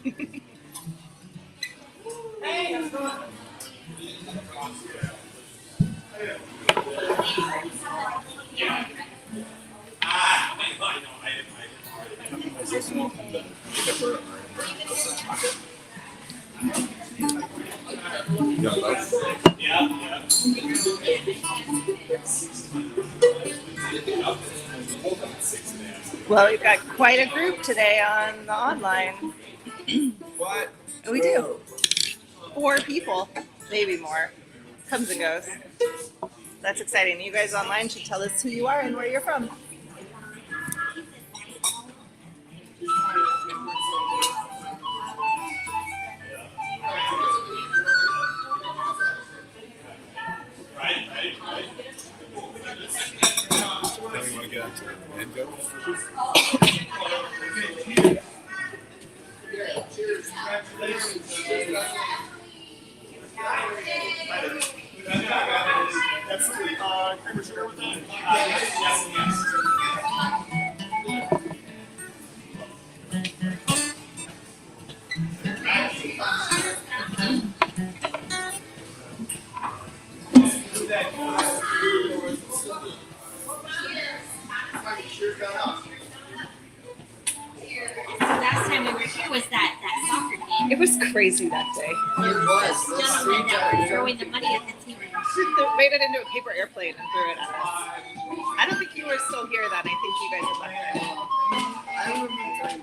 Well, we've got quite a group today on the online. What? We do. 4 people, maybe more. Comes and goes. That's exciting. You guys online should tell us who you are and where you're from. Last time we were here was that soccer game. It was crazy that day. It was. Gentlemen that were throwing the money at the team. They made it into a paper airplane and threw it at us. I don't think you were still here then. I think you guys had left it. I don't remember.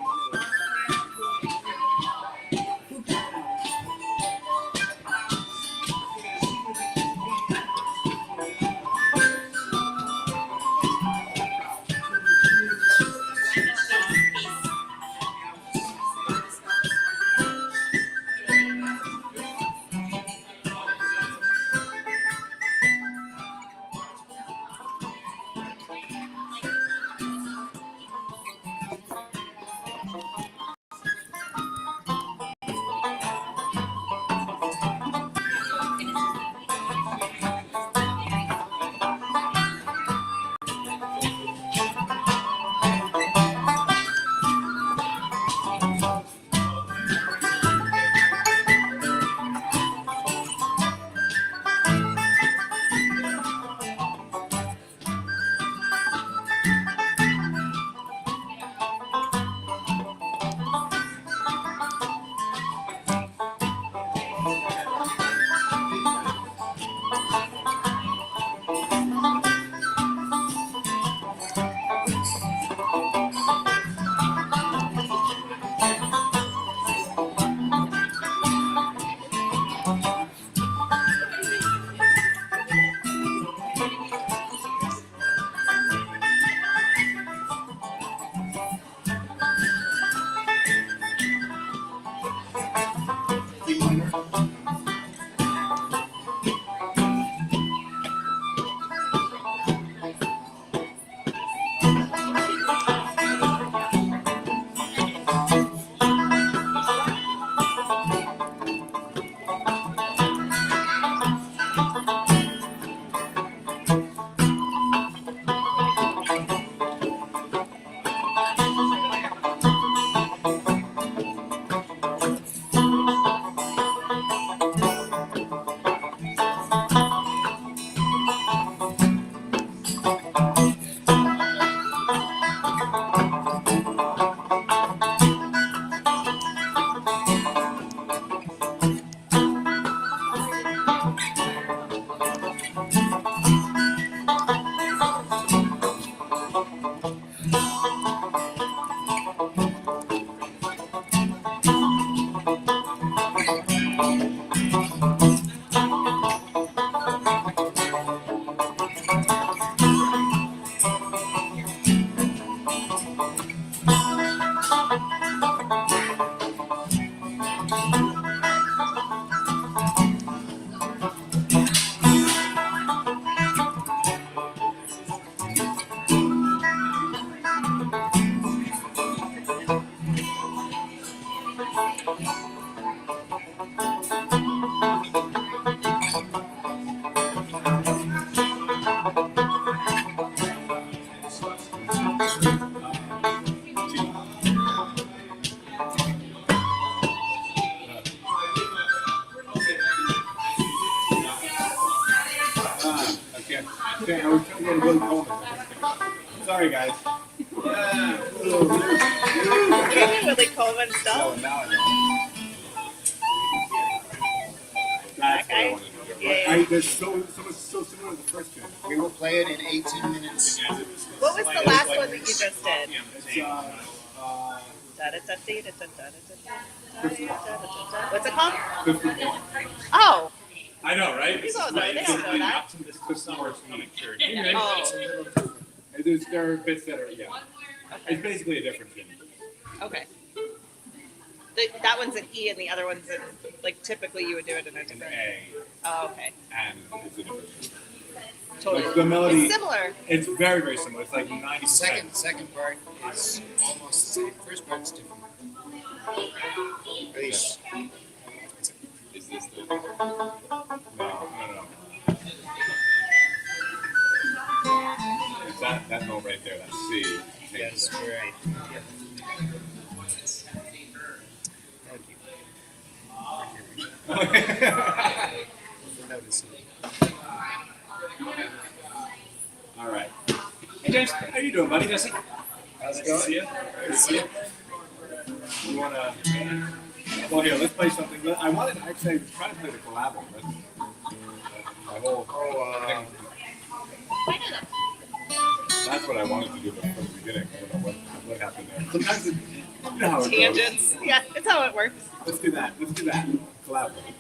Okay, I was trying to get a Willie Coleman. Sorry, guys. Yeah. Maybe Willie Coleman No, stuff. now I know. That's what I Okay. wanted to do. Yeah. There's so similar to the first tune. We will play it in 18 minutes. What was the last one that you just did? It's What's it called? 51. Oh. I know, right? You don't know, they don't know that. Oh. There are bits that are, yeah. It's basically a different tune. Okay. That one's an E and the other one's an, like, typically you would do it in a It's an different. A, Oh, okay. and it's a different tune. Totally. Like the melody, It's similar. it's very, very similar. It's like 90%. Second part is almost the same. First part's different. At least Is this the... No. It's that note right there, that's C. yes, correct. Thank you. For noticing. All right. Hey, James, how you doing, buddy? Jesse? How's it Good to see going? you. Good to see you. You want to... Well, here, let's play something. I wanted to actually try to play the collab one, but my whole thing. That's what I wanted to do from the beginning. I don't know what happened there. Sometimes you know how it goes. Tangents. Yeah, it's how it works. Let's do that. Collab one.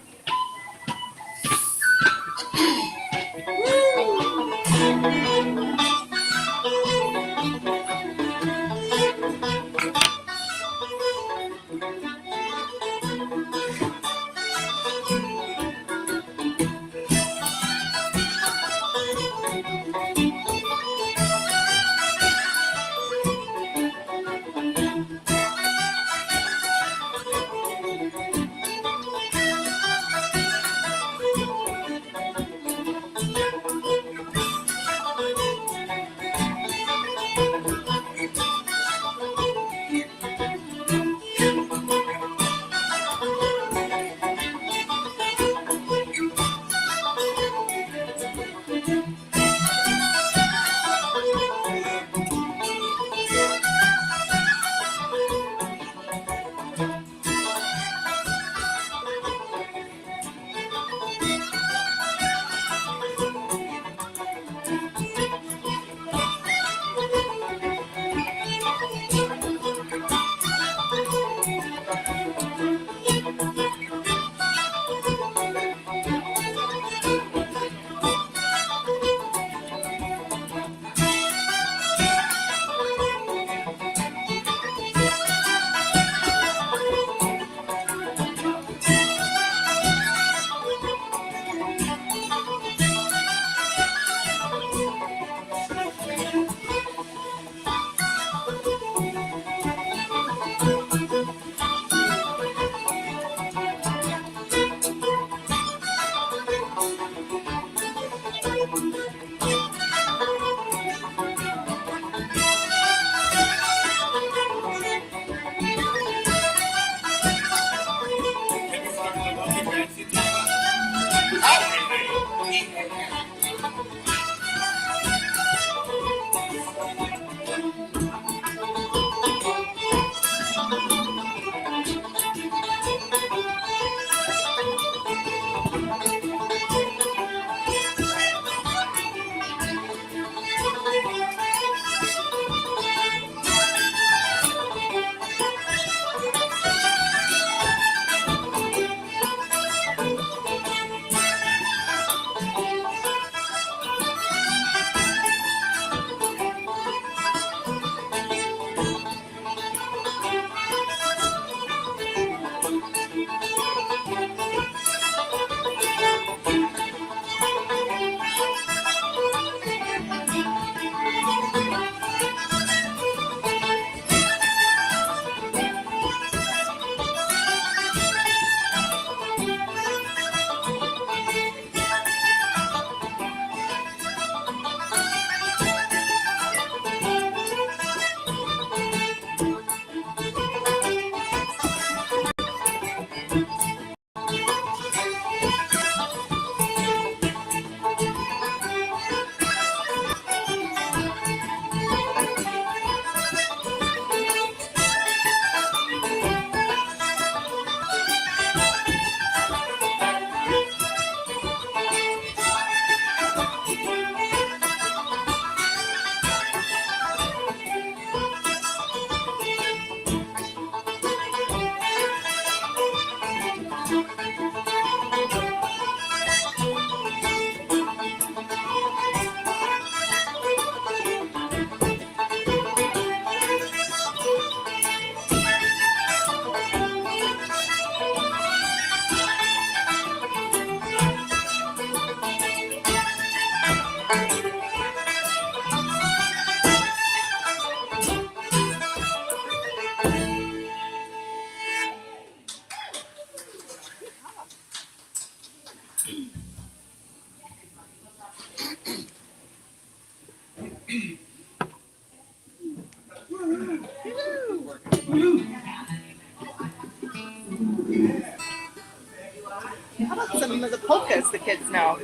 How about some of the polkas the kids know?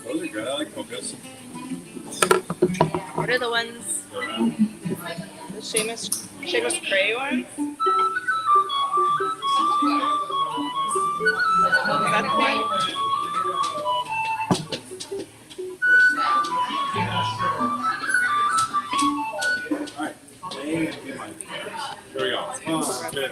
Those are good. I like polkas. What are the ones? The Seamus Cray ones? Is that the one? All right. Here we go. 1, 2.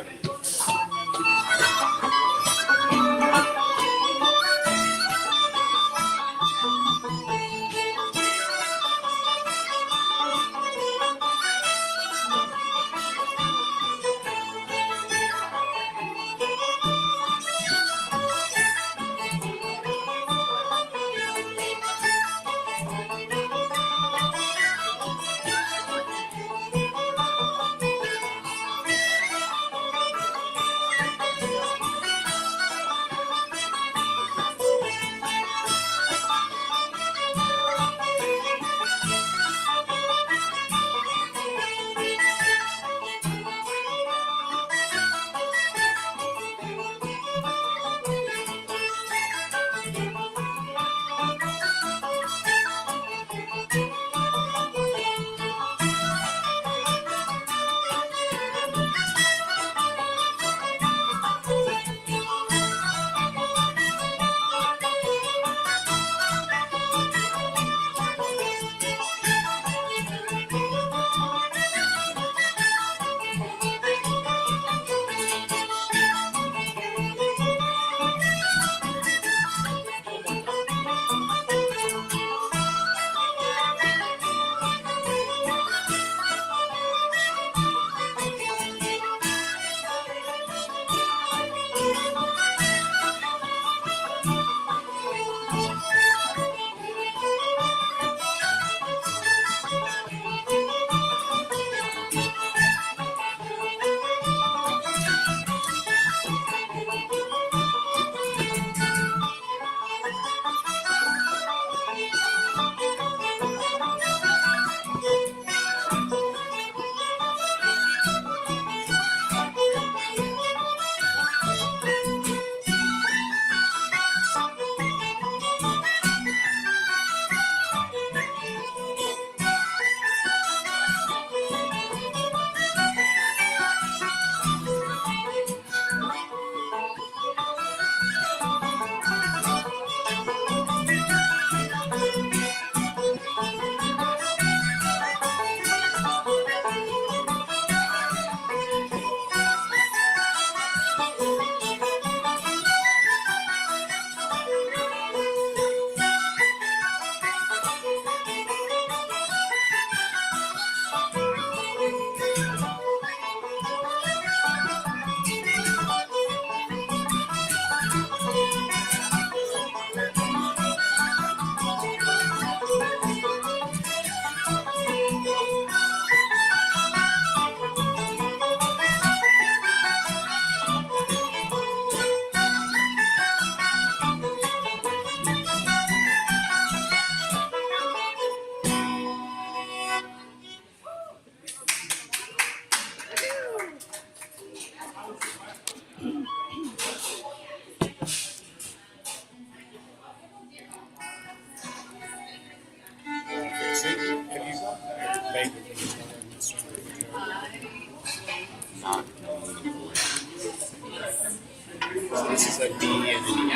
So this is a B and an E.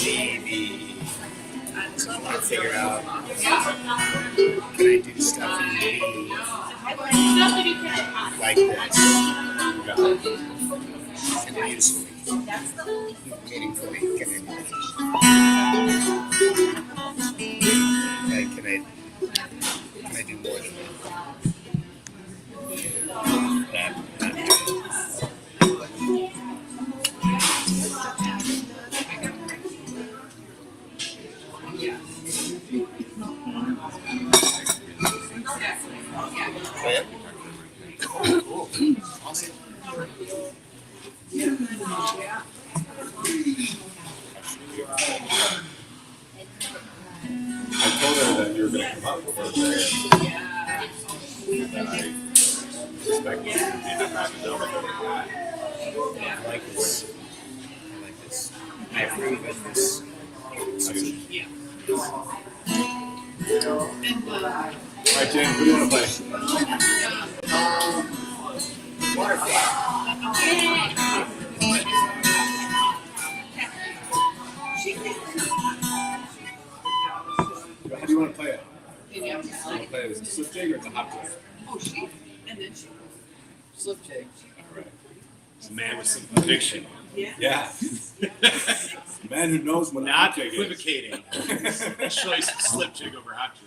Maybe. So I want to figure out, can I do stuff in B like this? And usefully, meaningfully, can I do that? Like, can I do more than that? Cool. Awesome. I told her that you were going to come up with her and that I expected you to have to know. like this. I like this. I approve of this. Yeah. All right, James, what do you want to play? How do you want to play it? And you have to You want slide. to play it as a slip jig or as a hop jig? Oh, she. And then she. Slip jig. All right. It's a man with some conviction. Yeah. Yeah. A man who knows what a hop Not jig is. equivocating. Choice of slip jig over hop jig.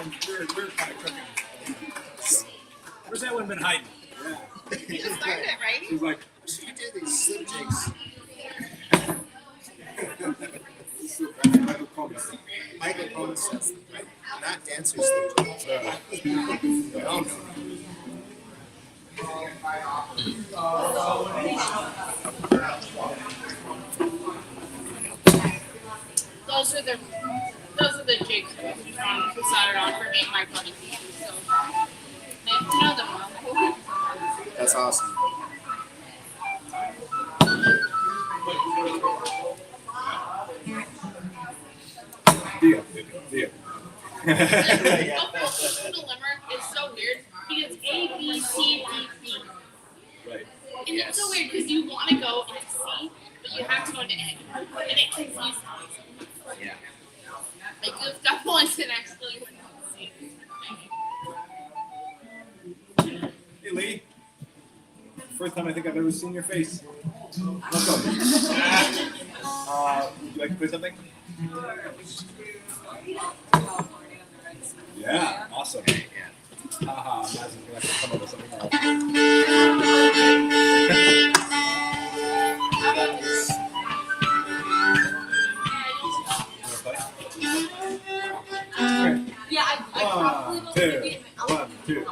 we're kind of cooking. So, where's that one been hiding? Yeah. You just learned it, right? She's like, You do these slip jigs. Michael Combs. Michael Combs says them, right? Not dancers slip jigs. Oh, no. Those are the jigs we decided on for me and my buddy. So, you know them well. That's awesome. Deal. The limerick is so weird because A, B, C, D, B. Right. And it's so weird because you want to go into C, but you have to go into A. And it confuses me. Yeah. Like, you stop once and actually went to C. Hey, Lee. First time I think I've ever seen your face. Welcome. Would you like to play something? Yeah, awesome. Haha, Madison's gonna have to come up with something else. Yeah, I probably will be One, two.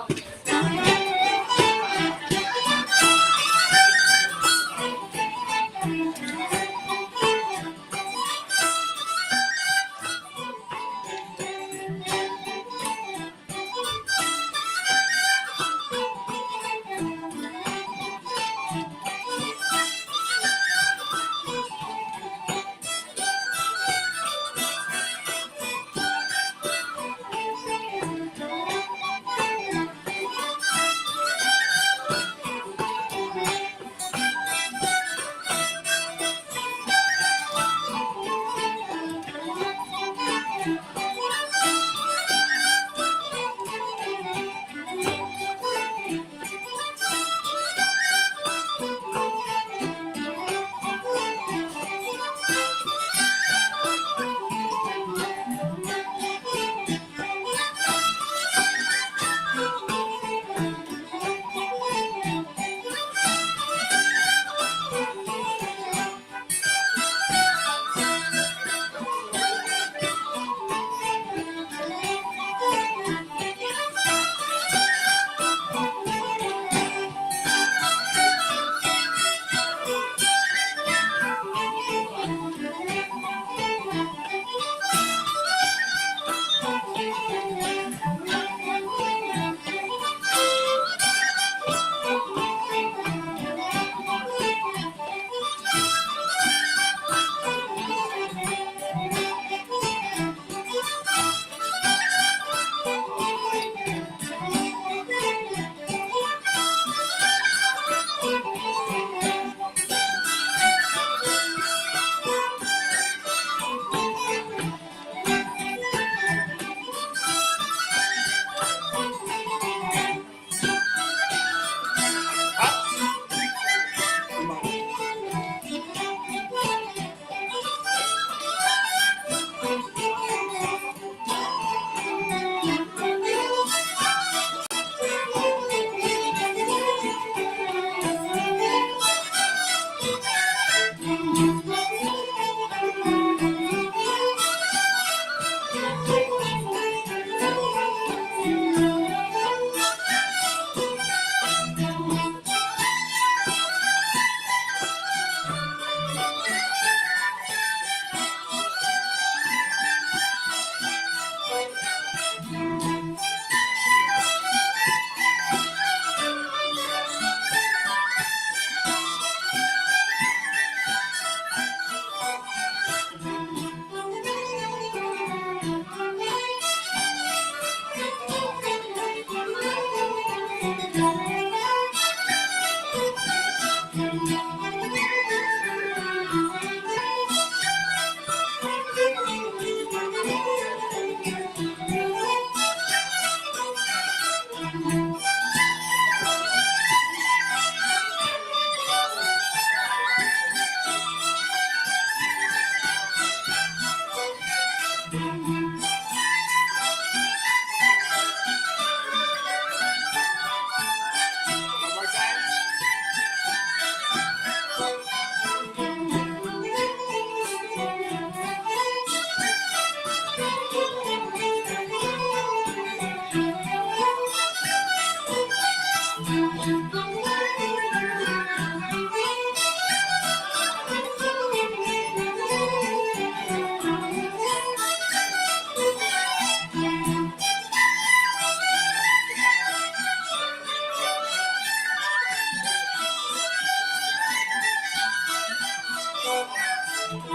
Do you feel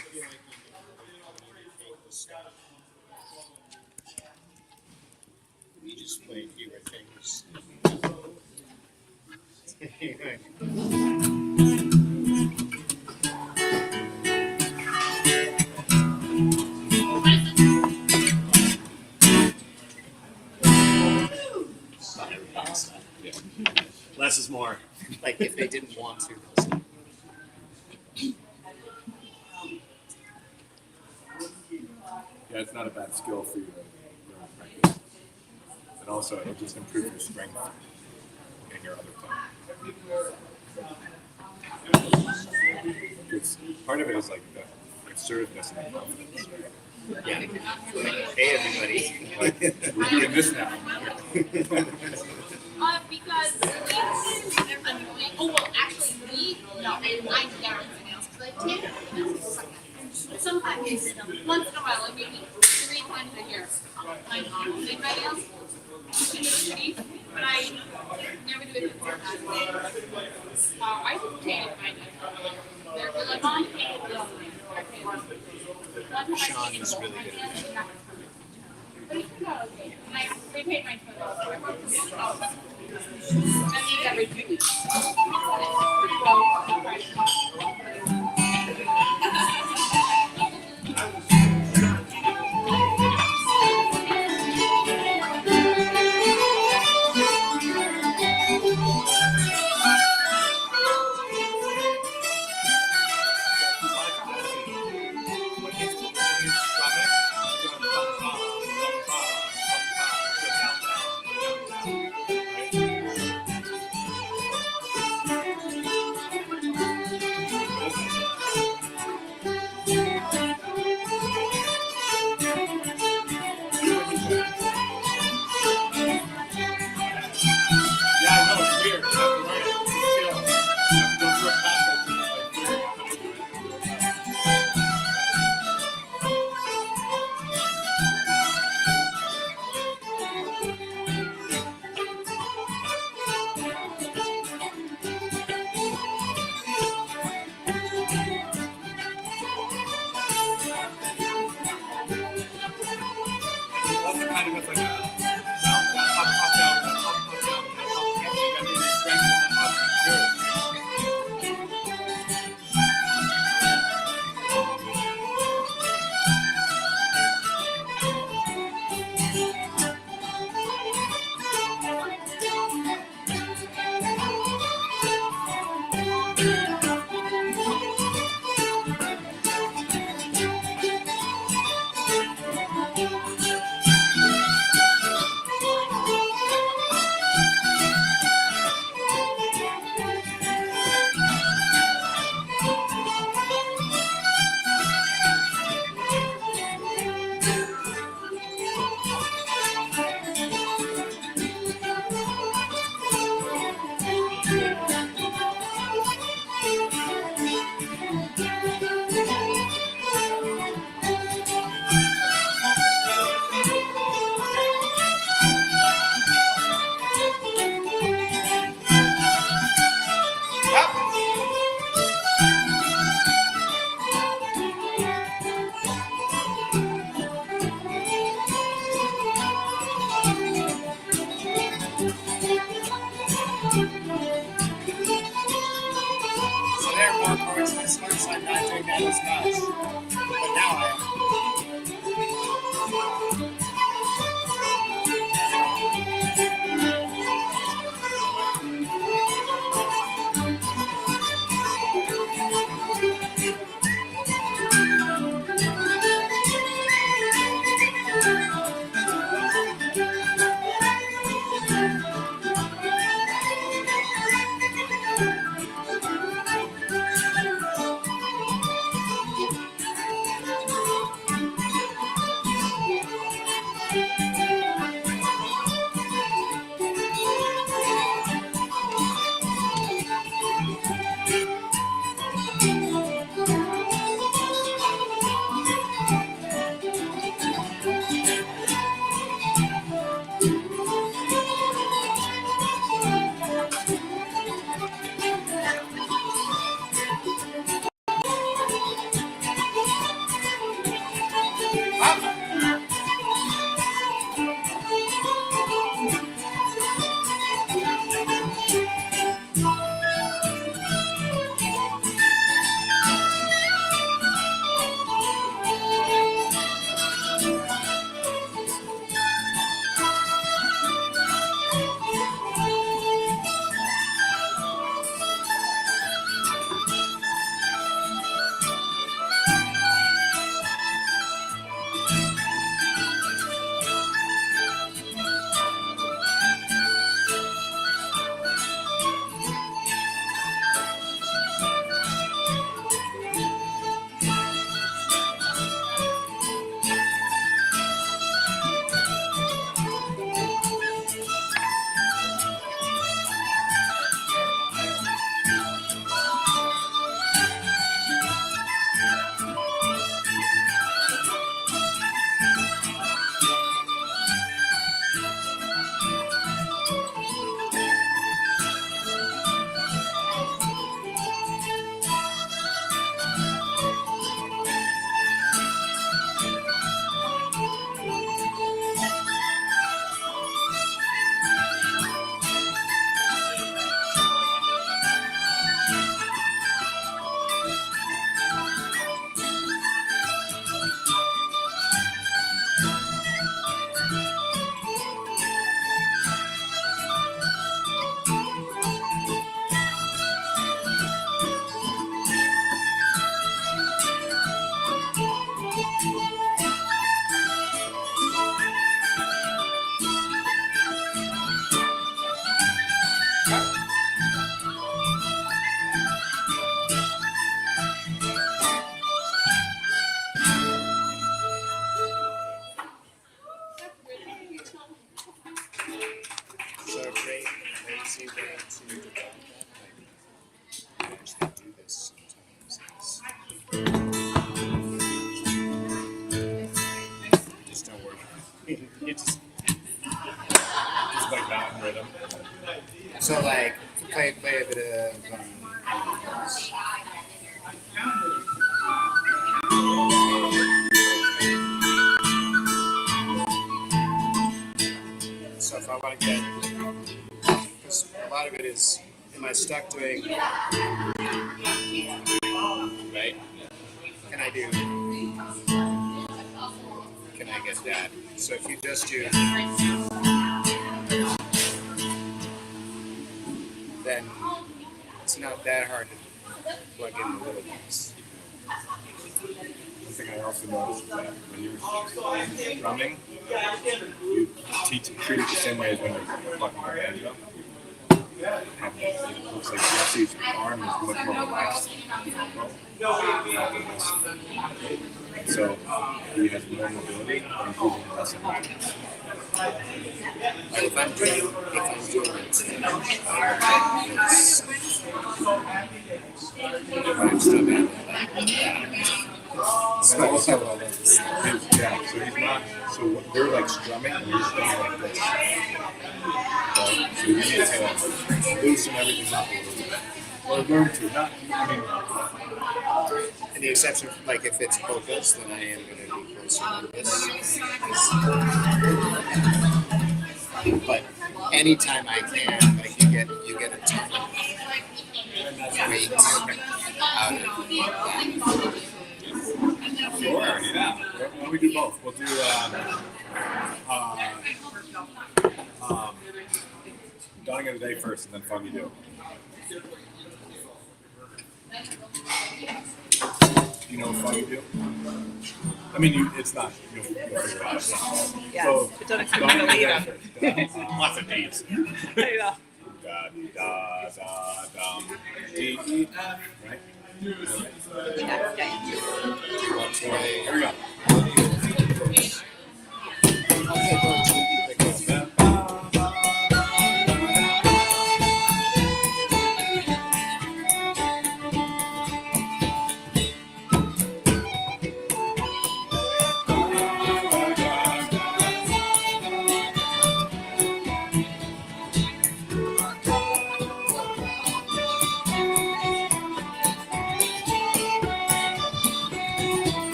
like you can communicate with stuff? You just play fewer things. Less is more. Like if they didn't want to, they'll say, Yeah, it's not a bad skill for you to learn and practice. And also, it'll just improve your strength in your other tongue. It's, part of it is like the assertiveness and the confidence, right? yeah. Hey everybody. Like, we're doing this now. Because they're annoying. Oh, well, actually, no, I never anything else. Because I can't. Sometimes, once in a while, like maybe 3 times a year, I take my nails in the street, but I never do it before that. I painted my nails. They're like, I painted them. Sean is really good at that. But it turned out okay. And I repaint my toes. That means every 2 weeks. I'm not doing that as much. But now I am. So like play a bit of. So if I want to get, because a lot of it is, am I stuck doing, right? Can I get that? So if you just do, then it's not that hard to plug in the little ones. One thing I also noticed is that when you're strumming, you treat it the same way as when you're plucking a banjo. And it looks like Jesse's arm is much more relaxed than the elbow. So he has more mobility and he's using less energy. Like if I'm doing it, So he's not, so they're like strumming and he's strumming like this. Right? So you need to loosen everything up a little bit. Or learn to, not, I mean. and the exception, like if it's polkas, then I am going to be closer to this. But anytime I can, like you get a ton of weight out of that. Sure, yeah. Why don't we do both? We'll do Dawning of the Day first and then Foggy Dew. You know Foggy Dew? I mean, it's not. You'll figure it out. Yeah, So, but don't expect me to lead them. Lots of D's. I know. Da, da, da, dum, D, E, F, right? Yeah. Here we go. Okay, go to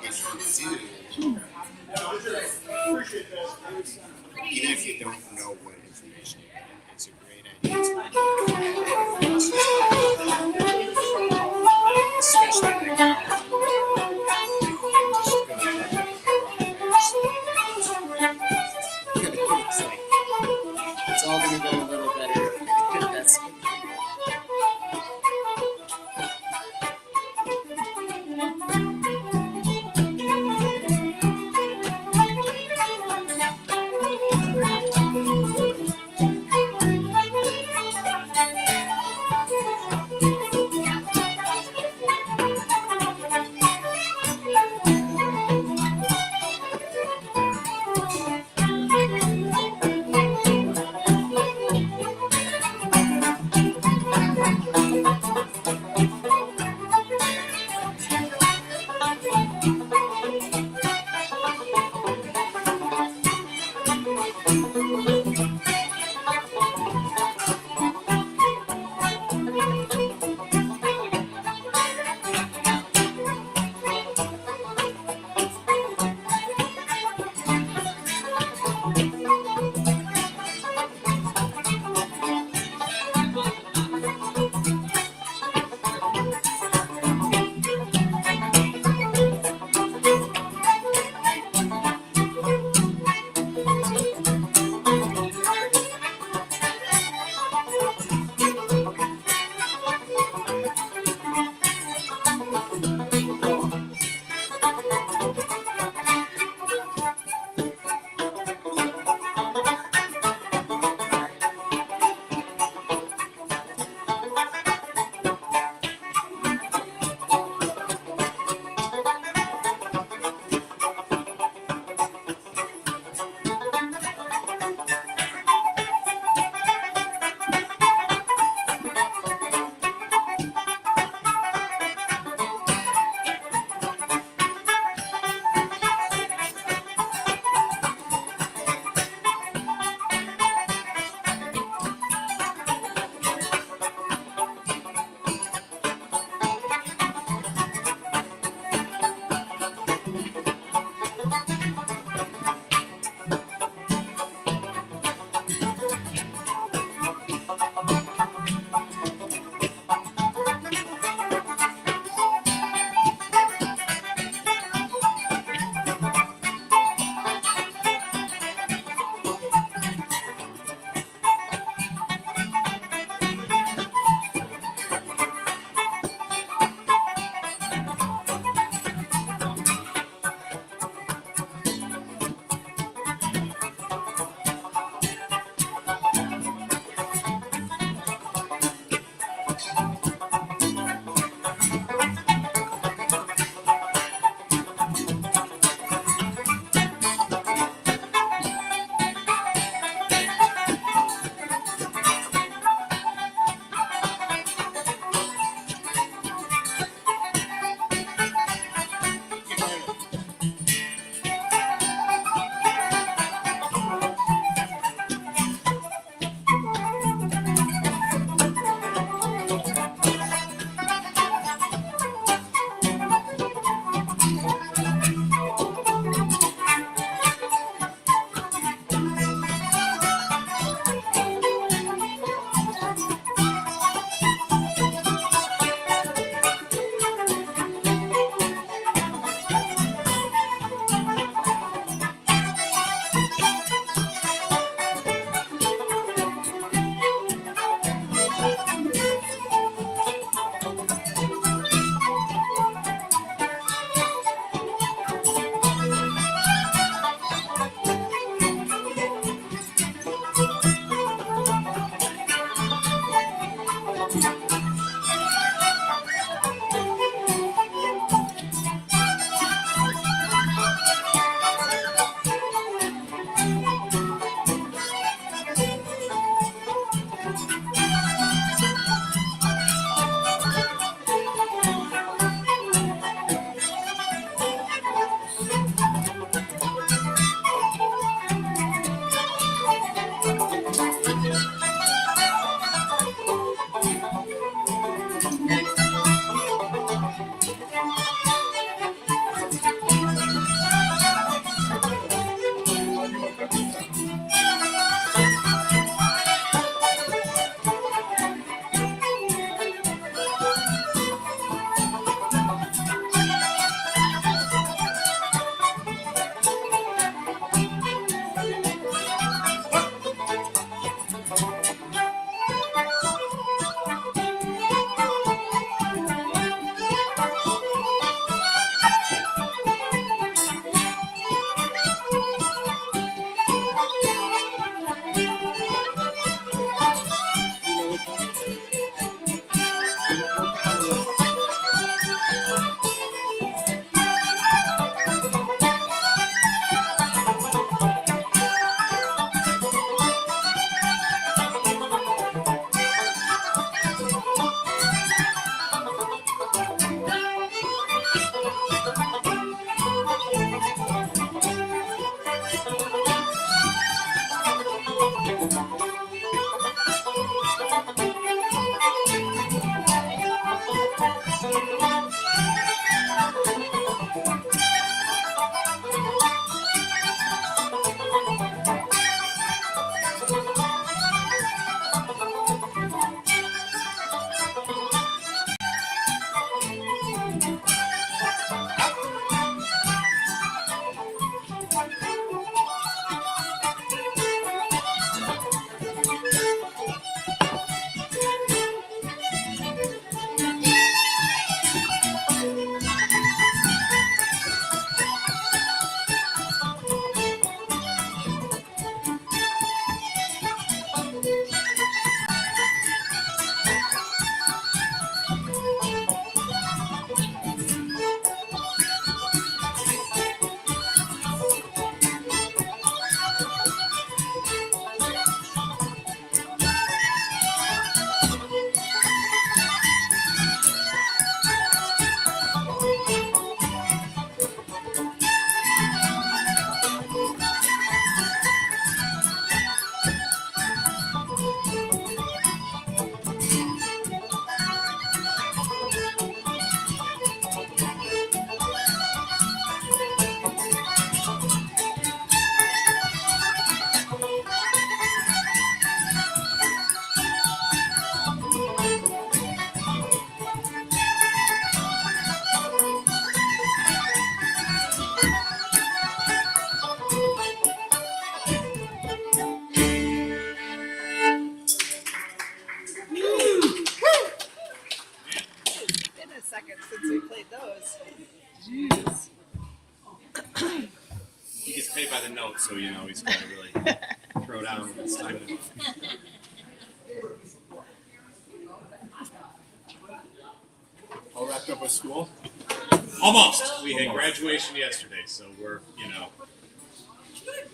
if you do, even if you don't know what information you get, it's a great idea to especially like it's all gonna go a little better. That's Jeez. He gets paid by the note, so you know he's got to really throw down when it's time to. All wrapped up with school? Almost. We had graduation yesterday, so we're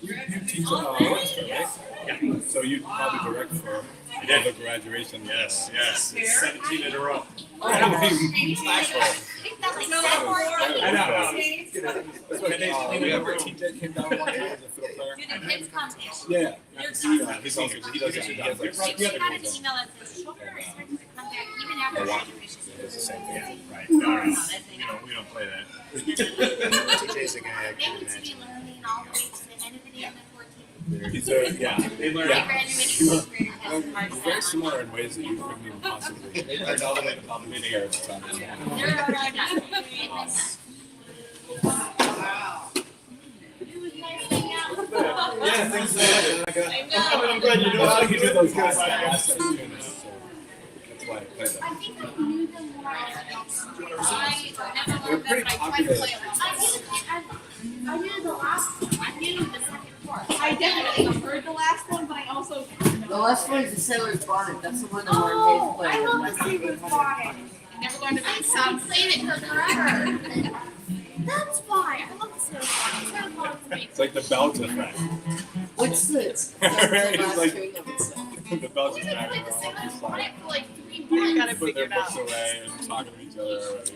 You teach orchestra, right? Yeah. So you probably direct for did. the graduation. Yes. It's 17 in a row. I know. We have our TJ came down one day as a fiddle player. Do the kids competition. Yeah. He's also he does She got an email that says she'll expect to come back even after graduation. It's the same thing. Right. No, we don't play that. TJ's a guy I They can need to be imagine. learning all the way to the end of the day and the 14th. They learn. They graduated sixth grade and has Very March similar in ways that you couldn't even possibly. They're all the way to mid air at the time. Yeah, things like that. I'm glad you know how to do those guys. That's why I play them. I think I knew them more. I never They're learned pretty them, but I tried to popular. play them. I knew the last one. I knew the second part. I definitely heard the last one, but I also. The last one is the Sailor's Bonnet. That's the one that Warren Oh, Hayes I played. love the Sailor's Bonnet. I never learned it. I played it for forever. That's why. I love the Sailor's Bonnet. It's very fun for me. It's like the Belgian effect. What's this? It's like the We Belgian didn't play effect. the Sailor's Bonnet for like 3 You months. gotta Put their figure it books out. away and talking to each other already.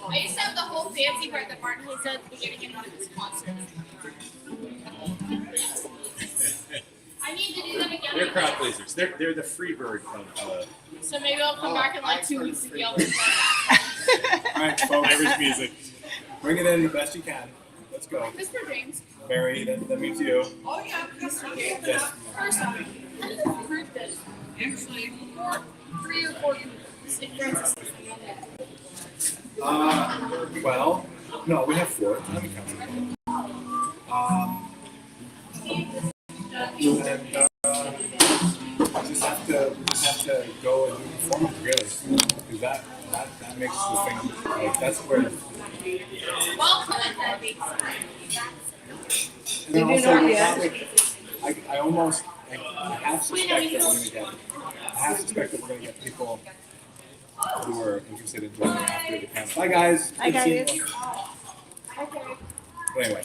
I used to have the whole fancy part that Martin Hayes said at the beginning in one of his concerts. I need to do them again. They're crowd pleasers. They're the free bird of So maybe I'll come back in like 2 weeks and be able to play All right, folks, Irish music. bring it in the best you can. Let's go. that. Mr. James. Barry, that means you. Oh, yeah. Mr. James. Yes. First off, I never heard this. Actually, 3 or 4 St. Francis. Well, no, we have 4. Let me count. Just have to go and do performance really, because that makes the thing like that's where. Well, Cleland had me. And then also, I almost I half suspect that we're gonna get people who are interested in joining after the camp. Bye guys. Hi, Good seeing guys. you. Okay. But anyway,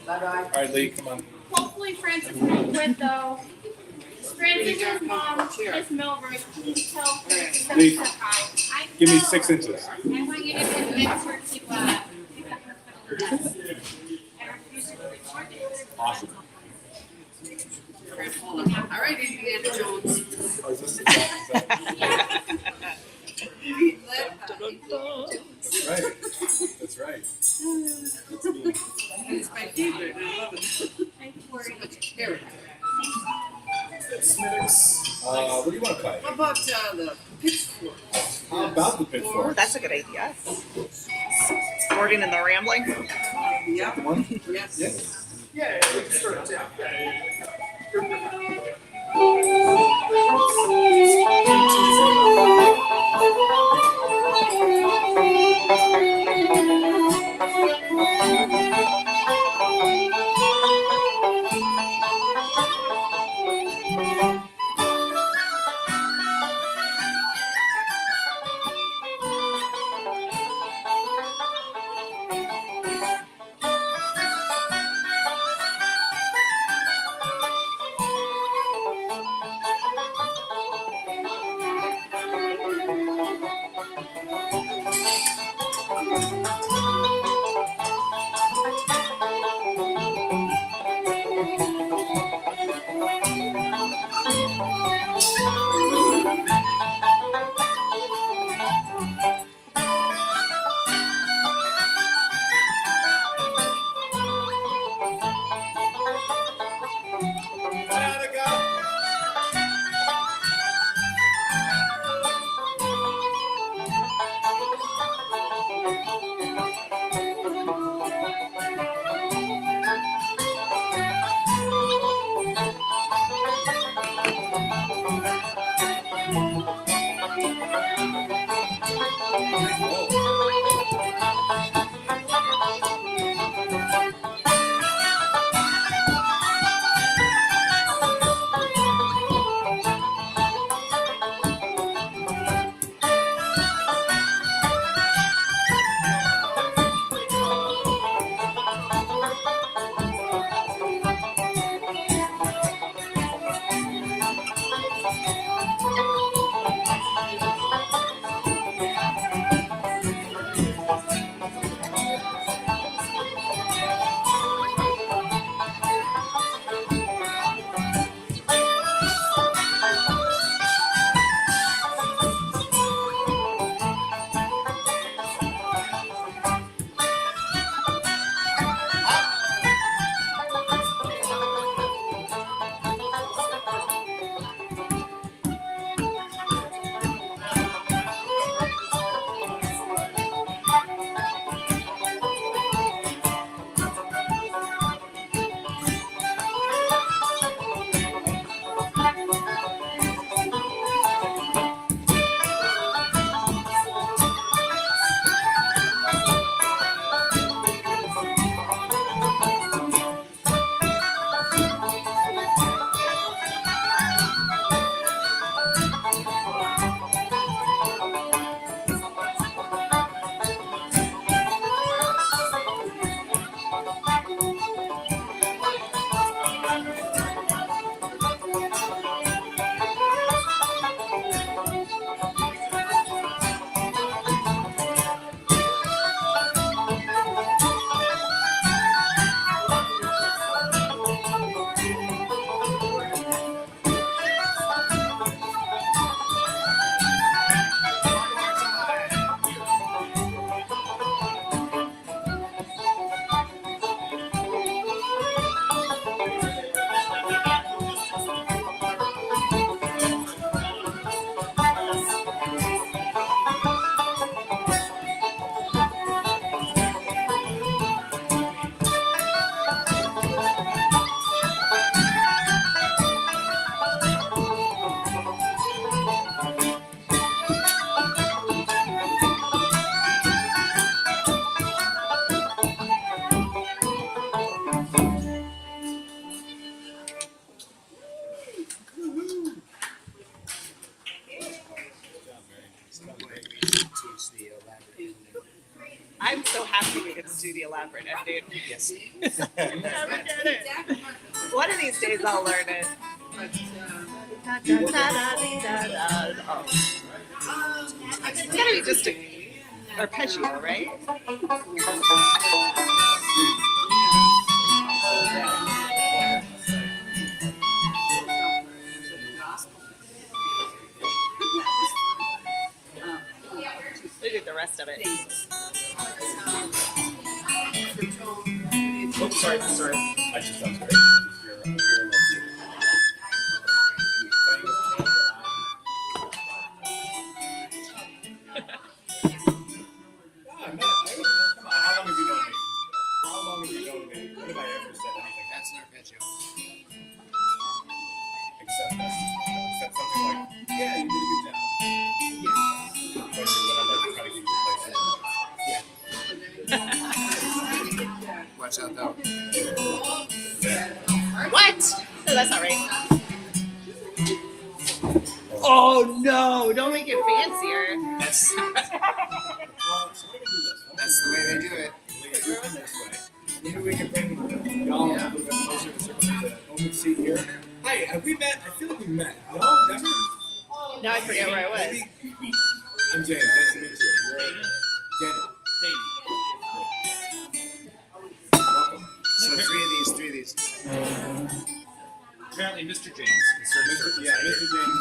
Bye-bye. all right, Lee, come on. Hopefully Francis won't quit though. Francis' mom is Milburn. Can you tell Francis that Lee, we said hi? I Give me know. 6 inches. I want you to convince her to pick up her fiddle desk. I refuse to record it. Awesome. all right, Indiana Jones. Oh, is this, is that, that's right. That's right. It's my favorite. I love it. I'm worried. Much character. What do you want to play? How about the pitchfork? How about the Oh, pitchfork? that's a good idea. Sporting and the rambling. Yeah. One? Yes. Yes. so happy we get to do the elaborate ending. Yes. Never get it. One of these days I'll learn it. But, Oh. It's gotta be just a arpeggio, right? Look at the rest of it. Oops, sorry. I just sounds great. How long have you known me? When have I ever said anything? That's an arpeggio. Except something like, yeah, you did a good job. When I'm like trying to get you to play something. Watch out though. What? No, that's not right. Oh no! Don't make it fancier. That's the way they do it. Maybe we can bring y'all a little bit closer to the open seat here. Hi, have we met? I feel like we met. No, never? Now I forget where I was. Maybe. I'm James. Nice to meet you. You're Daniel. Welcome. So three of these. Apparently, Mr. James inserted service. Yeah, Mr. James.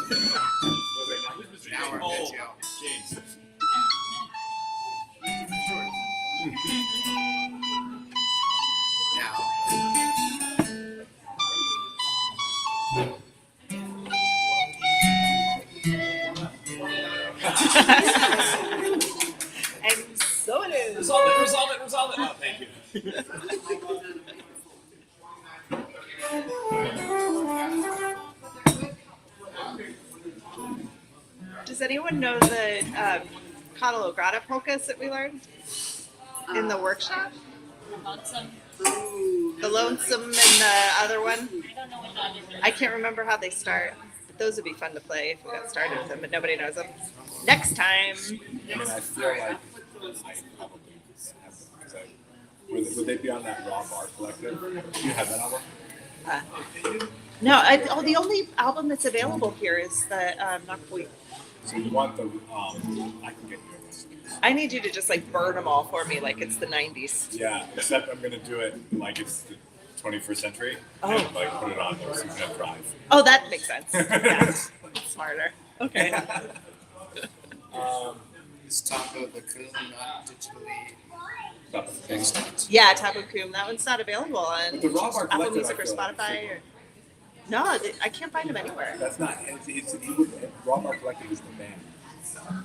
Now arpeggio. James. Now. And so it is. Resolve it. Oh, thank you. Does anyone know the Catalo Grata polkas that we learned in the workshop? Lonesome. The lonesome and the other one? I don't know what that is. I can't remember how they start. But those would be fun to play if we got started with them, but nobody knows them. Next time. I mean, I feel like I probably have them. Because would they be on that Raw Bar Collective? Do you have that album? No, the only album that's available here is the Nakpui. So you want the, I can get you a bunch of these. I need you to just like burn them all for me like it's the 90s. Yeah, except I'm going to do it like it's the 21st century. Oh. And like put it on there so you can have drive. Oh, that makes sense. Yeah. Smarter. Okay. Is Taco the Coon not digitally Stop it. extant? Yeah, Tapu Kum. That one's not available on But the Raw Bar Apple Collective, Music I or feel like Spotify. Or... No, I can't find them anywhere. That's not, Raw Bar Collective is the band.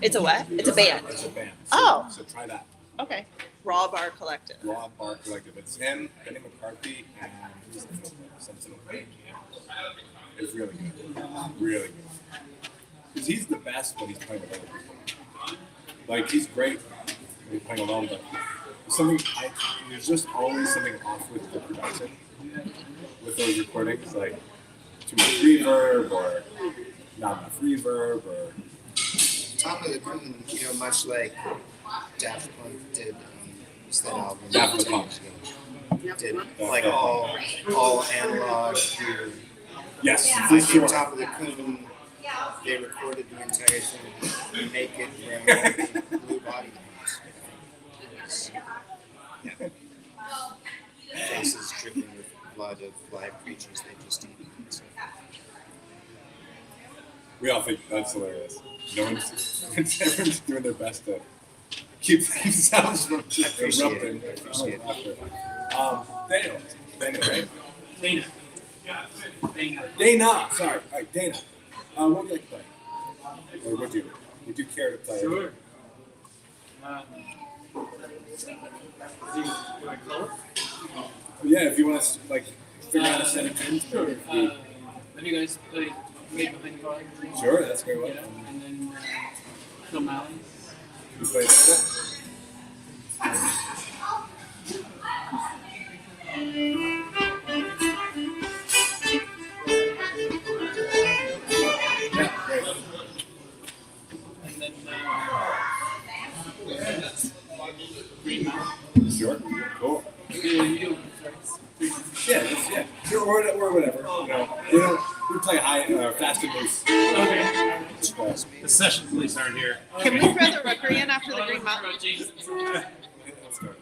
It's a what? It's a band. It's a band. So, Oh. So try that. Okay. Raw Bar Collective. Raw Bar Collective. It's him, Benny McCarthy, and who's the fiddle player? Some fiddle player. It's really good. Really good. Because he's the best when he's playing with other people. Like, he's great when he's playing alone, but there's just always something off with the production with those recordings. Like, too much reverb, or not enough reverb, or. Top of the Coon, much like Daft Punk did that album. Daft Punk. Did like all analog through. Yes, I for think sure. Top of the Coon, they recorded the entire thing naked wearing blue body paints. Yeah. Faces dripping with blood of live creatures they just eaten. So, We all think that's hilarious. No one's everyone's doing their best to keep themselves from just erupting. I appreciate it. Daniel, right? Dana. Dana, sorry. All right, Dana. What would you like to play? Or would you care to play? Sure. Do you want to color? Yeah, if you want to like figure out a set of tunes. Sure. Maybe. Have you guys played Made Behind the Bar? Sure, that's a great one. Yeah. And then Phil Malley. You play fiddle? Yeah, great. And then Green Mountain. Sure. Cool. You Yeah, or whatever. We play fast and loose. okay. Let's The session police aren't here. Can we throw the rookery in after the Green Mountain? go.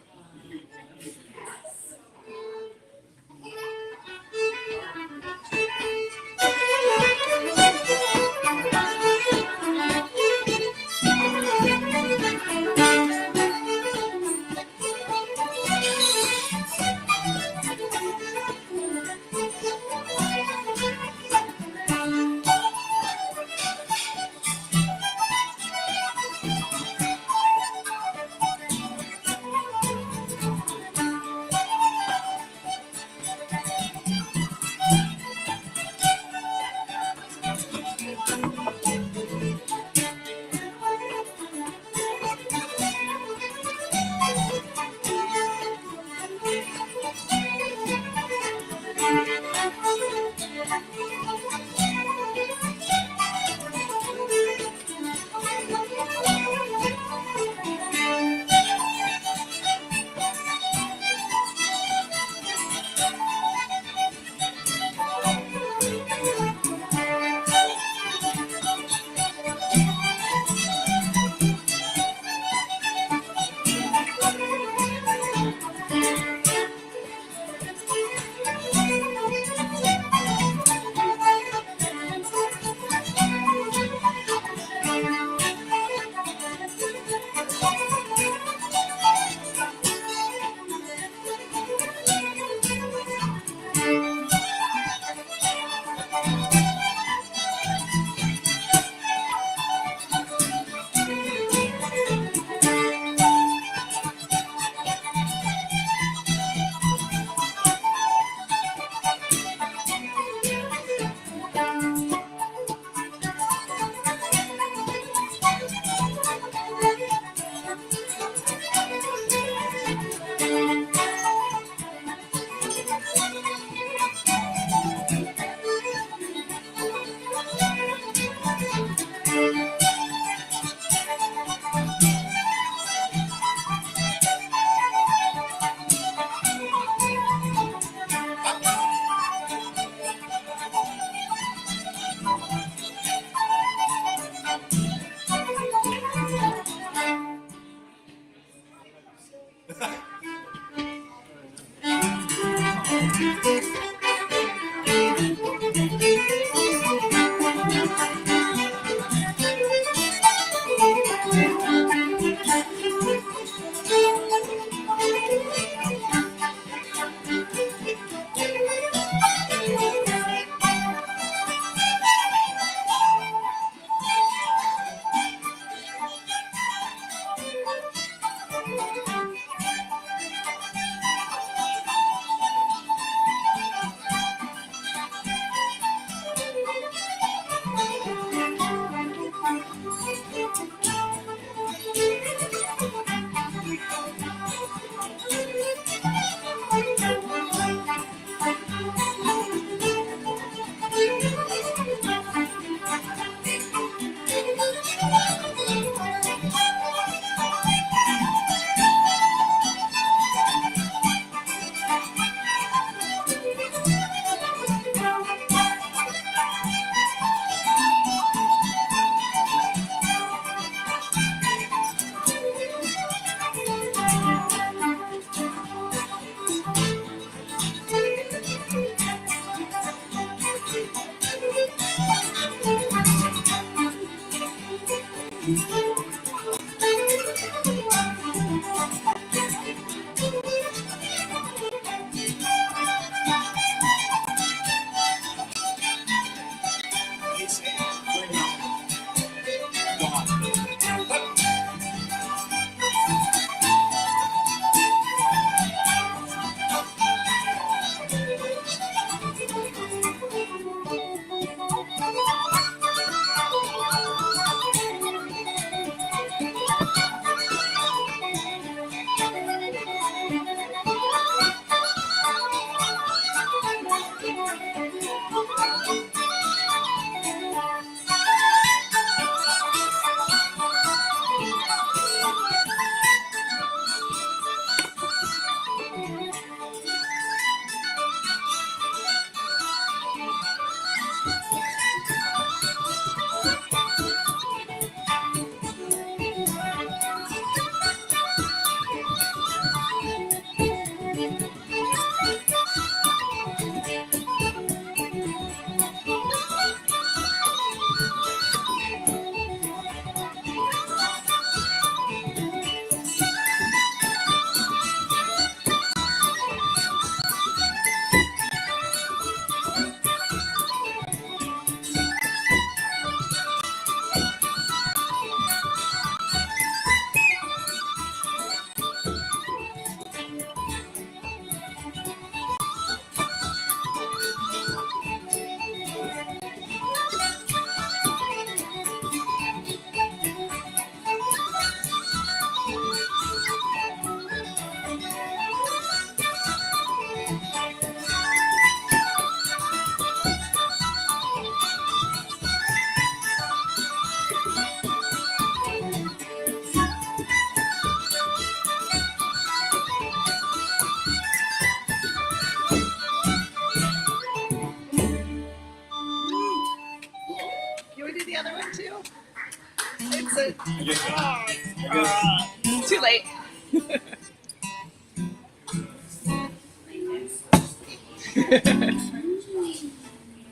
get that. Too late.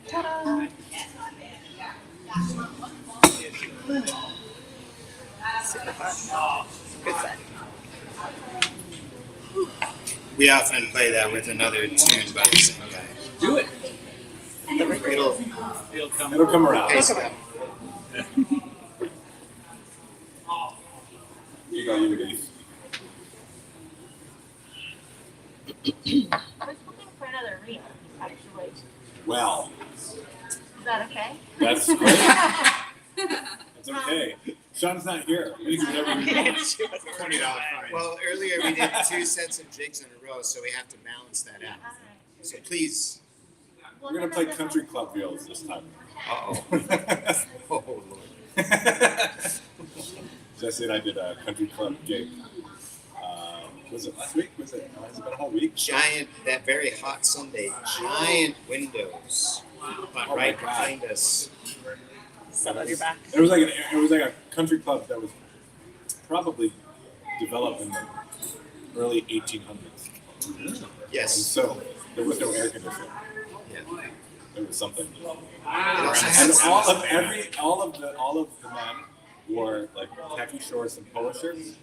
Ta-da. Super fun. Good set. We often play that with another tune by the same guy. Do it. It'll It'll come. It'll come around. pace it up. You go, you guys. I was looking for another reel, actually. Well, Is that okay? that's great. It's okay. Sean's not here. We can do whatever we want. $20 fine. Well, earlier we did 2 sets of jigs in a row, so we have to balance that out. All right. So please. Well, We're gonna no, play no, no. country club reels this time. Uh-oh. Oh, Lord. Jesse and I did a country club gig. Was it last week? Has it been a whole week? Giant, that very hot Sunday, giant windows my right God. behind us. Sun on your back. It was like a country club that was probably developed in the early 1800s. And Yes. so there was no air conditioning. Yeah. It was something. It also And has all of the men wore like khaki shorts and polo shirts.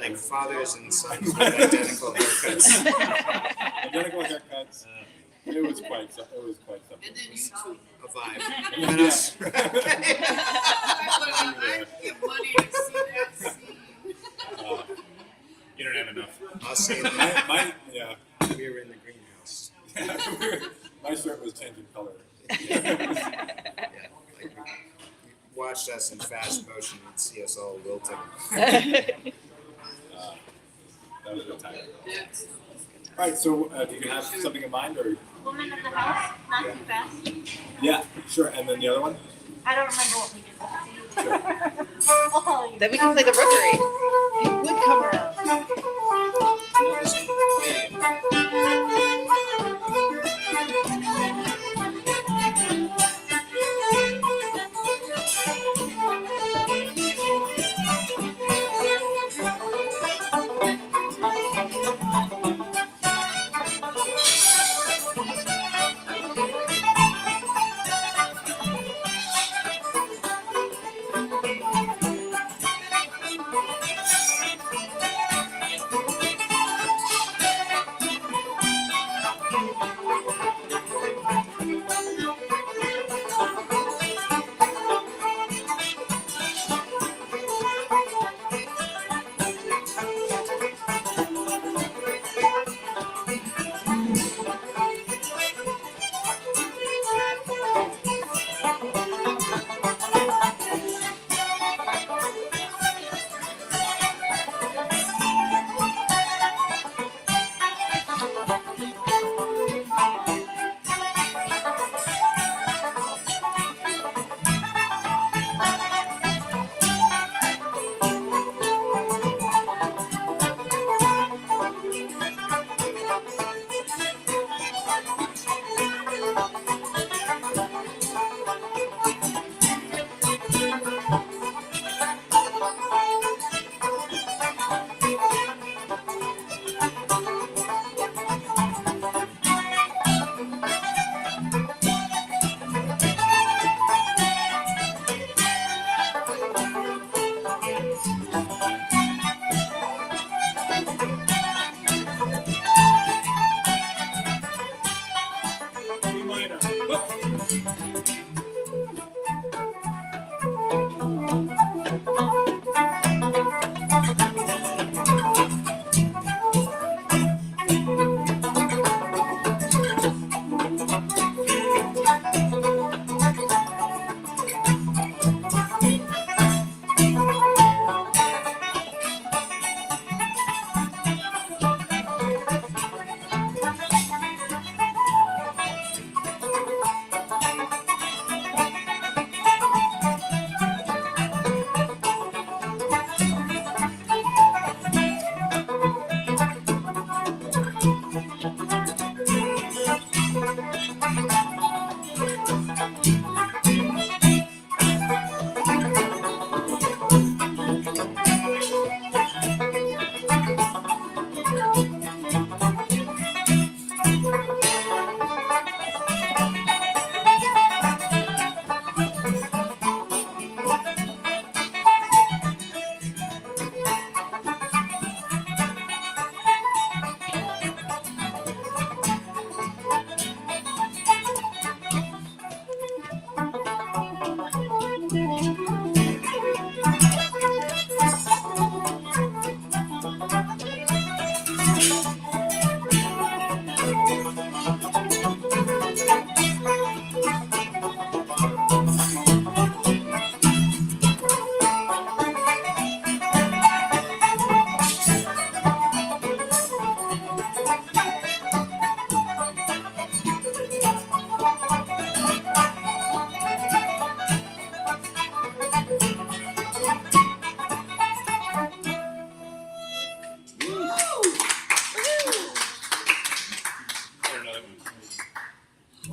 like fathers and sons with identical haircuts. Identical haircuts. It was quite something. And then you too. A vibe. Yeah. And us. I give money to see that scene. You don't have enough. I'll say that Yeah. we were in the greenhouse. My shirt was changing color. Yeah. Like, you watched us in fast motion and see us all wilting. That was a good time. Yes. All right, so do you have something in mind, or Woman of the house, not too fast. yeah, sure. And then the other one. I don't remember what we did. Oh, Then we can play the rookery. It would come around.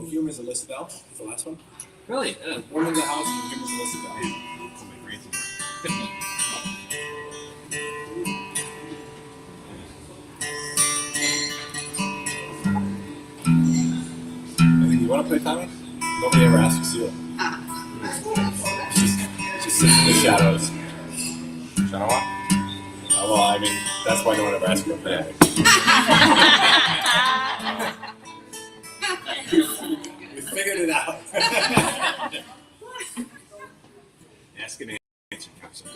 Humor is a list bell. It's the last one. Really? One in the house and humor is a list bell. You want to play Tommy? Nobody ever asks you. It just sits in the shadows. Shadow walk? Well, I mean, that's why no one ever asks you to play. We figured it out. Ask and answer, Captain.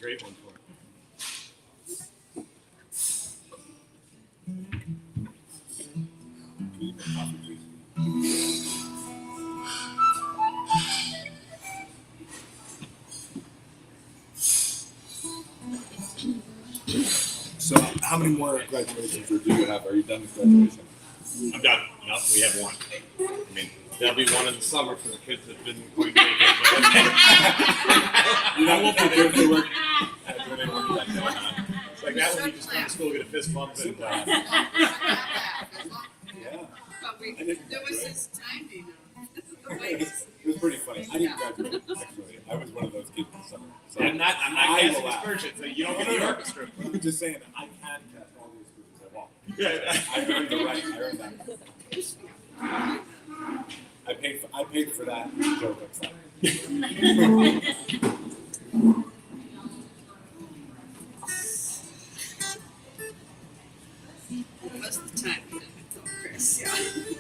great one for it. So, how many more graduations do you have? Are you done with graduation? I'm done. No, we have one. I mean, there'll be one in the summer for the kids that didn't quite make it. You know, Doing any work yet, no, it's like that when you just come to school, get a fist bump, and Yeah. But we, I didn't there was graduate. this timing It was pretty funny. I didn't graduate, actually. I was one of those kids in the summer. So I'm not I casting will laugh. aspersions, so you don't get the orchestra. I'm just saying that I can catch all those groups I walk. Yeah. I earned the right. I earned that. I paid for that joke upside. What's the time? Chris, yeah.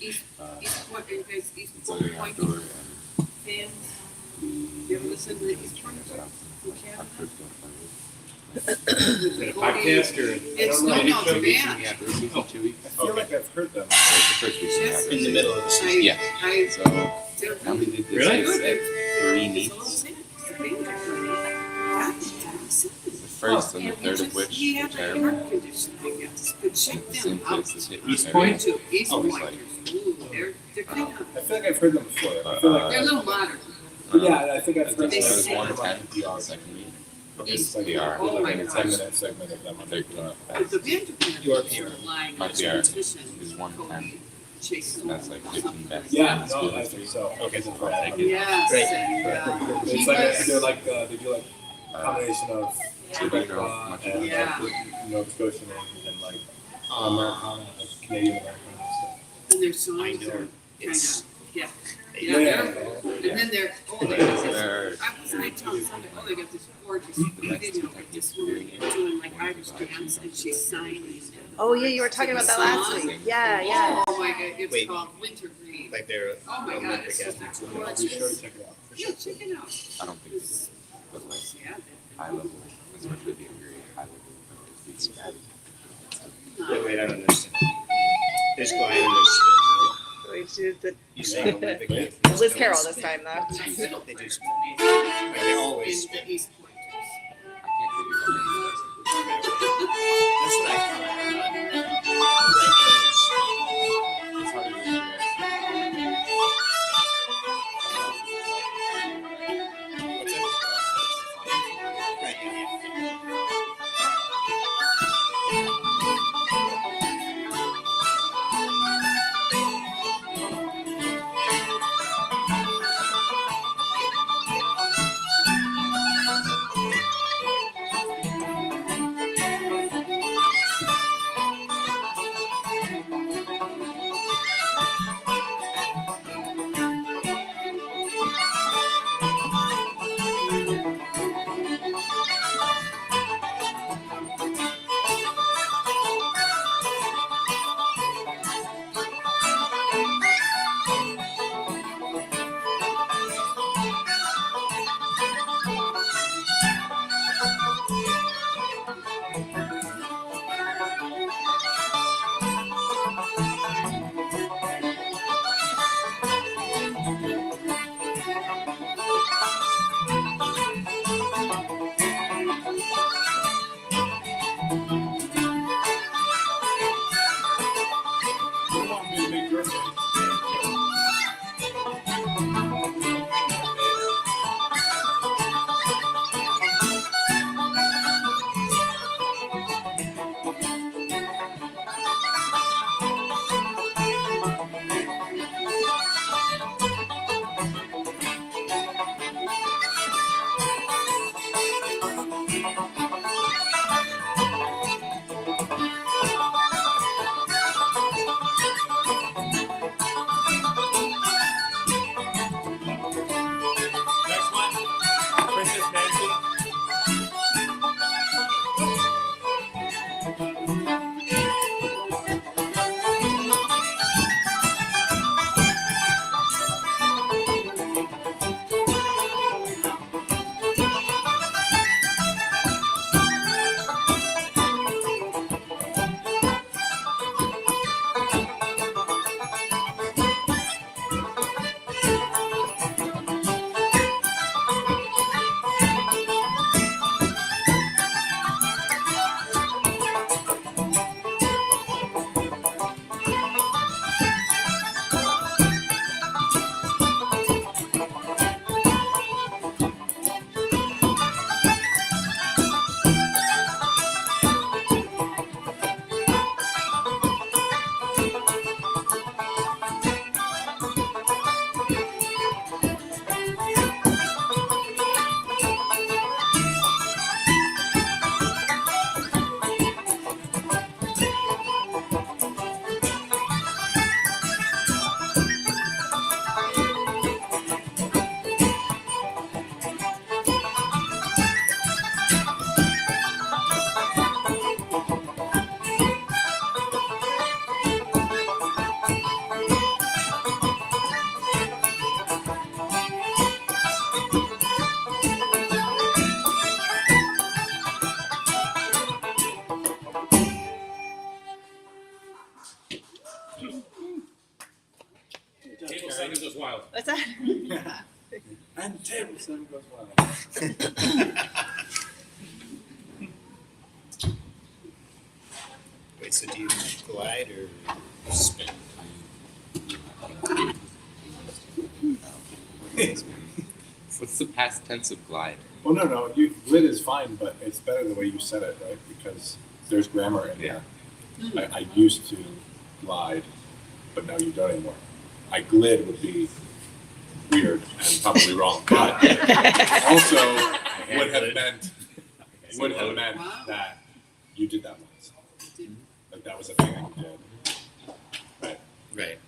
East Point, you guys, East It's like an Point outdoor fans. You ever listen to the East Point from Canada? Podcast or? It's no, no, it's a band. Yeah, first week in 2 weeks. I feel like I've heard them. It's the first week Yes. In the middle of the season. Yeah. I, So they're now we did this. Really? It's good. like 3 It's a little meets. sad. It's a band. That's The first and the third of which he were had a terrible. heart condition, I guess. But check The same them out. place as hit East me. Point? Too. East Oh, it's Pointers. like- Ooh, they're kind of, I feel like I've heard them before. I feel like they're a little modern. yeah, I think I've heard They them. sing. One Come on, 10 PR. the second meet. It's like PR. Oh my like a gosh. 10-minute segment of them. They're going But the band Your PR. line My is PR competition. is 110. Chase. That's like 15 best. Yeah, That's no, good. I think so. Okay, so Thank you. Yes. Great. And, It's he like was- they're like they do like a combination of So they know Quebec much and about Yeah. like, Nova Scotian and like Americana, like Canadian Americana and stuff. and their songs I know. are kind It's- of, yeah. Yeah, And then they're, oh, they They're- I was night telling Sunday, oh, they got this gorgeous video of this woman doing like Irish dance and she's signing. Oh yeah, you were talking about that last week. Yeah, yeah. Oh my God, it's Wait. called Winter Green. Like they're Oh my God, Olympic it's so athletes. I'll gorgeous. be sure to check it out. Yeah, check it out. I don't think it's but like Yeah. high level, especially the younger high level. It's Wait, I don't understand. There's Glenn and there's We do the you say Olympic athletes. Liz Carroll this time though. They do spin. Like they always In spin. the East Pointers. That's what I thought. It's hard to do. Right, yeah, yeah. wild. What's that? And table seven goes wild. Wait, so do you glide or spin? What's the past tense of glide? Well, no. Glid is fine, but it's better the way you said it, right? Because there's grammar in there. I used to glide, but now you don't anymore. I glid would be weird and probably wrong, but also would have meant Wow. that you did that once. Like that was a thing that you did. Right. Right.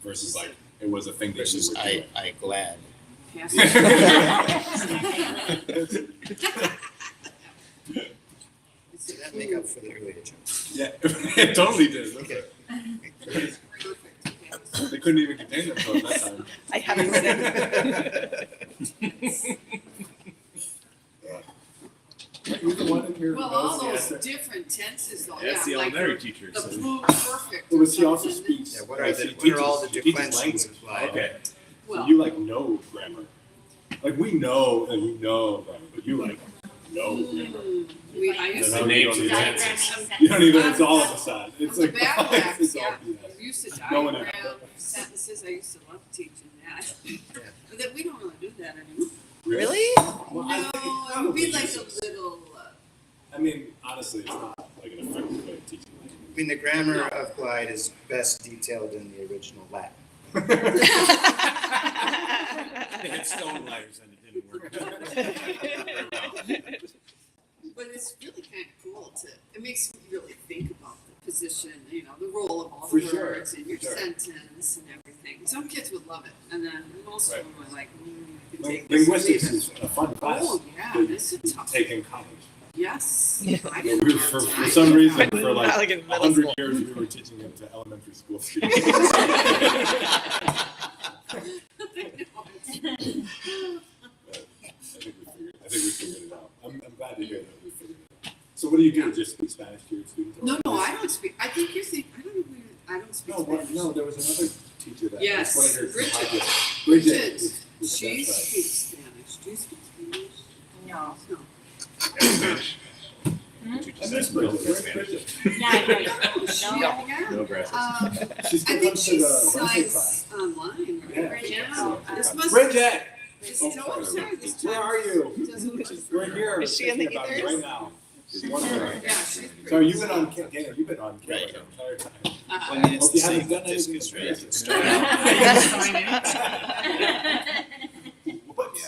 Versus like it was a thing that you Versus were doing. I glad. Pass. Did that make up for the earlier joke? Yeah, it totally did. Okay. Perfect. They couldn't even contain themselves that time. I haven't read it. You're the one in here who Well, all knows the those answer. different tenses though, That's the yeah, like elementary the teacher. the So. blue perfect. Well, but she also something. speaks. Yeah, what right, are the she what are all the teaches declensions language. of glide? Okay. Well, So you like know grammar. Like we know and we know grammar, but you like know grammar. I used The to. names of the Diagram tenses. of You don't even. sentences. It's all of a sudden. It's The like backpacks, it's all yeah. BS. We used to No one diagram ever. sentences, I used to love teaching that. But then we don't really do that anymore. Really? Well, I think No, it would probably be like a uses- little, I mean, honestly, it's not like an effective way of teaching I mean, the grammar of glide is best detailed in the original Latin. language. They had stone ladders and it didn't work. but it's really kind of cool it makes me really think about the position, the role of all For the sure, words in your for sure. sentence and everything. Some kids would love it, and then most Right. of them were like, you can take this. Linguistics and leave is a fun class Oh, yeah, to this is tough. take in college. Yes. Yeah. I didn't We, have for time. some reason, for Not like like in middle 100 school. years, we were teaching it to elementary school students. I know. I think we figured it out. I'm glad to hear that we figured it out. So what do you do? Just speak Spanish to your students? No, I don't speak. I think you're thinking. I don't speak No, Spanish. no, there was another teacher that Yes, one of her Bridget. compadres- Bridget. was- She that's right. speaks Spanish. Do you speak Spanish? No. No. I miss Bridget. Where's Bridget? Yeah, I know. Oh, she, No. yeah. No grasses. She's I still think comes to she the Wednesday class. signs online, right? Yeah. Yeah. This must Bridget! Just tell her this Where time. are you? Doesn't- We're here. Is she in the thinking about you ethers? right now. She's wondering. Yeah, she's Sorry, you've been on camera. You've been on camera Right. the entire time. Well, it's Hope the you haven't same done with anything discus, with right? Bridget. It started out. Whoops.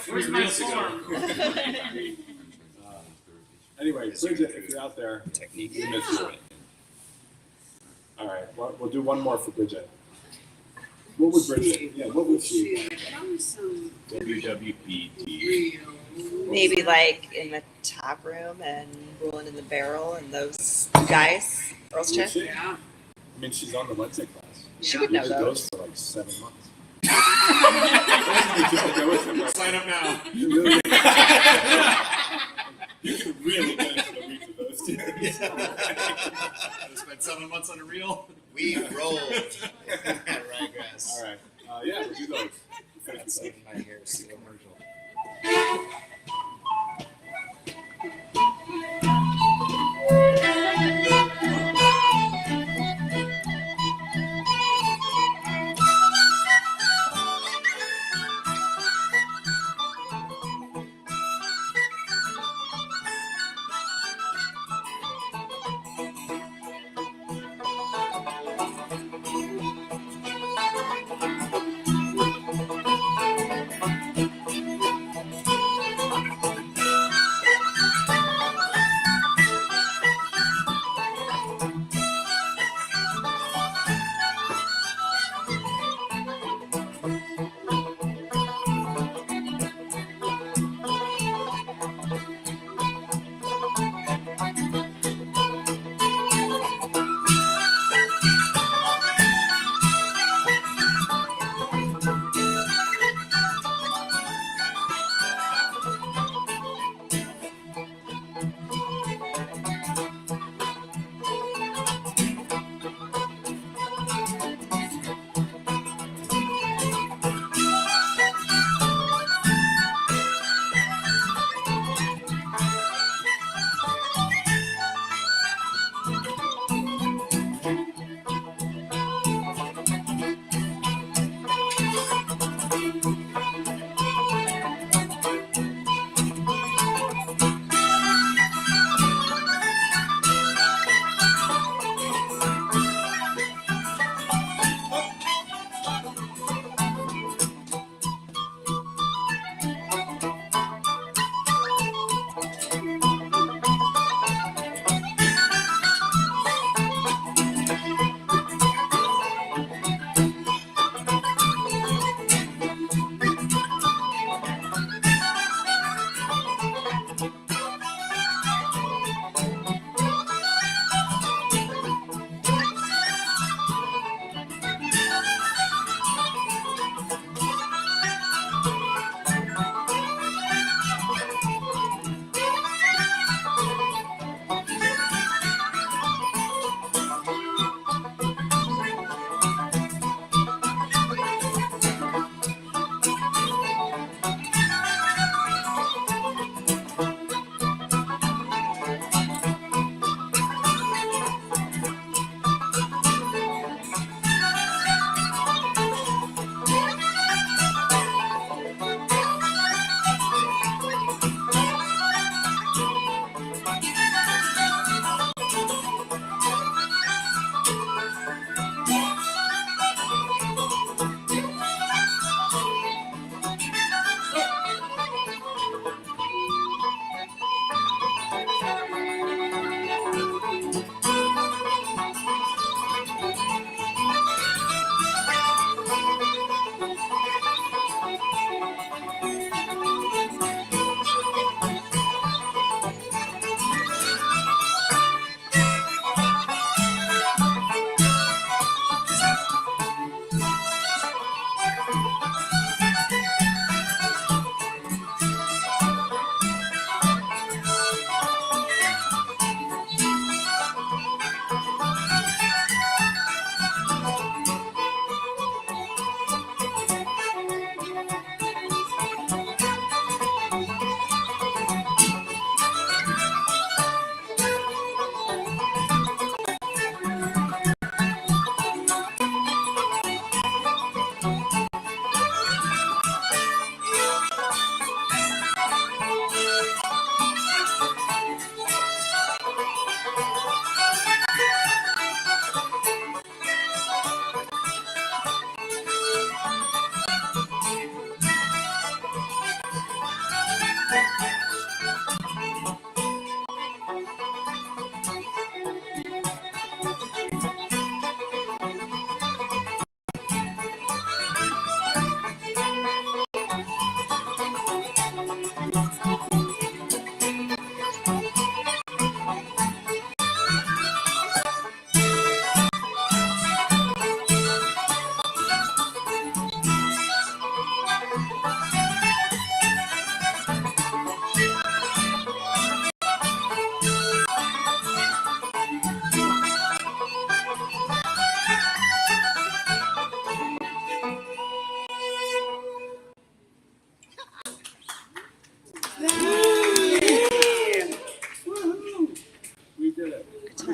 Where's my form? Anyway, Bridget, if you're out there, Technique. we miss you. All right, we'll do one more for Bridget. What would Bridget? Yeah, what would she? Probably some WWPD. real. Maybe like in the top room and rolling in the barrel and those guys, girls Would trip. she? Yeah. I mean, she's on the Wednesday class. She would We know did those. for like 7 months. Sign up now. You can really get into the weeds of those two. Spent 7 months on a reel. We rolled at Ryegrass. All right. Yeah, we'll do those. That's in my hair still.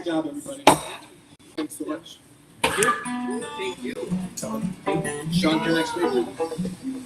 Great job, everybody. Thanks so much. Thank you. Sean, here next week.